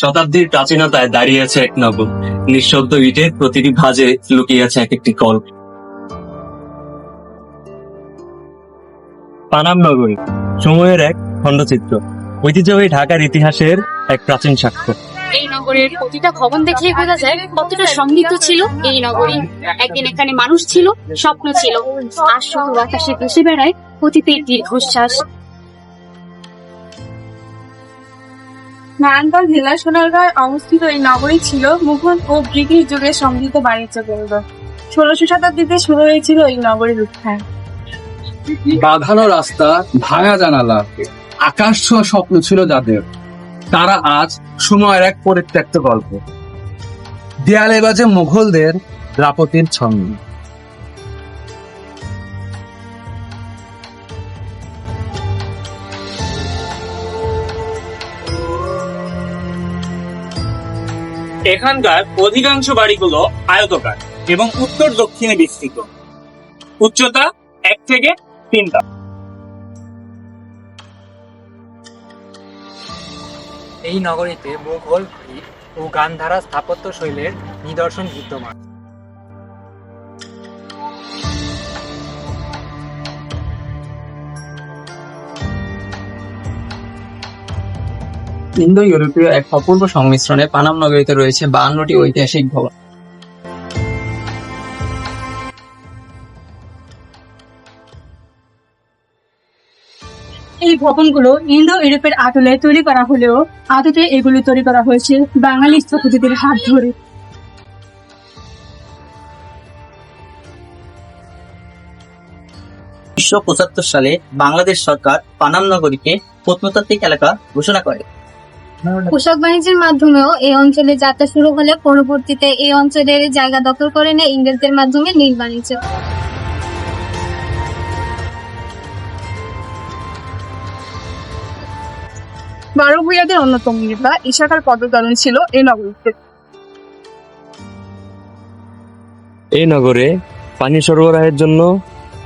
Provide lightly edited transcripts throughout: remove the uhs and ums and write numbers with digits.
শতাব্দীর প্রাচীনতায় দাঁড়িয়ে আছে এক নগর। নিঃশব্দ ইটের প্রতিটি ভাঁজে লুকিয়ে আছে এক একটি গল্প। পানাম নগরী সময়ের এক খণ্ডচিত্র, ঐতিহ্যবাহী ঢাকার ইতিহাসের এক প্রাচীন সাক্ষ্য। এই নগরের প্রতিটা ভবন দেখেই বোঝা যায় কতটা সমৃদ্ধ ছিল এই নগরী। একদিন এখানে মানুষ ছিল, স্বপ্ন ছিল, আর শুধু আকাশে ভেসে বেড়ায় অতীতের দীর্ঘশ্বাস। নারায়ণগঞ্জ জেলার সোনারগাঁয়ে অবস্থিত এই নগরী ছিল মুঘল ও ব্রিটিশ যুগের সমৃদ্ধ বাণিজ্য কেন্দ্র। 1600 শতাব্দীতে শুরু হয়েছিল এই নগরীর উত্থান। বাঁধানো রাস্তা, ভাঙা জানালা, আকাশ ছোঁয়া স্বপ্ন ছিল যাদের, তারা আজ সময়ের এক পরিত্যক্ত গল্প। দেয়ালে বাজে মুঘলদের রাপতির ছন্দ। এখানকার অধিকাংশ বাড়িগুলো আয়তাকার এবং উত্তর দক্ষিণে বিস্তৃত। উচ্চতা 1 থেকে 3 ধাপ। এই নগরীতে মুঘল, গ্রিক ও গান্ধারা স্থাপত্য শৈলীর নিদর্শন বিদ্যমান। ইন্দো ইউরোপীয় এক অপূর্ব সংমিশ্রণে পানাম নগরীতে রয়েছে 52টি ঐতিহাসিক ভবন। এই ভবনগুলো ইন্দো ইউরোপের আদলে তৈরি করা হলেও আদতে এগুলি তৈরি করা হয়েছে বাঙালি স্থপতিদের হাত ধরে। 1975 সালে বাংলাদেশ সরকার পানাম নগরীকে প্রত্নতাত্ত্বিক এলাকা ঘোষণা করে। পোশাক বাণিজ্যের মাধ্যমেও এই অঞ্চলে যাত্রা শুরু হলে পরবর্তীতে এই অঞ্চলের জায়গা দখল করে নেয় ইংরেজদের মাধ্যমে নীল বাণিজ্য। বারো ভূঁইয়াদের অন্যতম নেতা ইশাকার পদচারণ ছিল এই নগরীতে। এই নগরে পানি সরবরাহের জন্য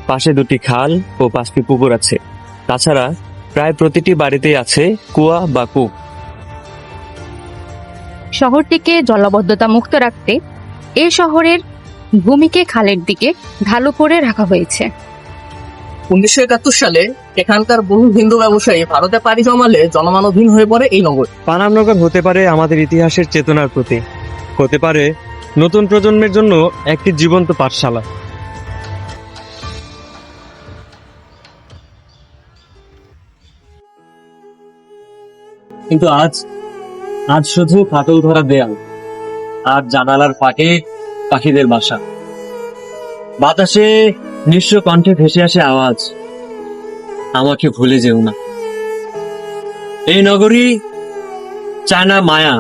পাশে 2টি খাল ও 5টি পুকুর আছে। তাছাড়া প্রায় প্রতিটি বাড়িতেই আছে কুয়া বা কূপ। শহরটিকে জলাবদ্ধতা মুক্ত রাখতে এই শহরের ভূমিকে খালের দিকে ঢালু করে রাখা হয়েছে। 1971 সালে এখানকার বহু হিন্দু ব্যবসায়ী ভারতে পাড়ি জমালে জনমানবহীন হয়ে পড়ে এই নগর। পানাম নগর হতে পারে আমাদের ইতিহাসের চেতনার প্রতীক, হতে পারে নতুন প্রজন্মের জন্য একটি জীবন্ত পাঠশালা। কিন্তু আজ শুধু ফাটল ধরা দেয়াল আর জানালার ফাঁকে পাখিদের বাসা। বাতাসে নিঃস্ব কণ্ঠে ভেসে আসে আওয়াজ, আমাকে ভুলে যেও না। এই নগরী চায় না মায়া,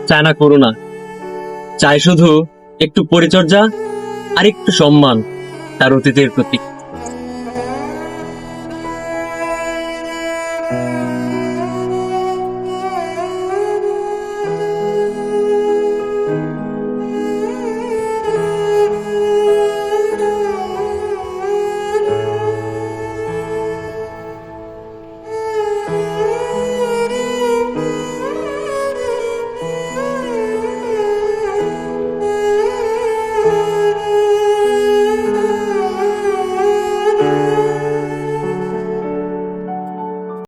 চায় না করুণা, চায় শুধু একটু পরিচর্যা আর একটু সম্মান তার অতীতের প্রতি।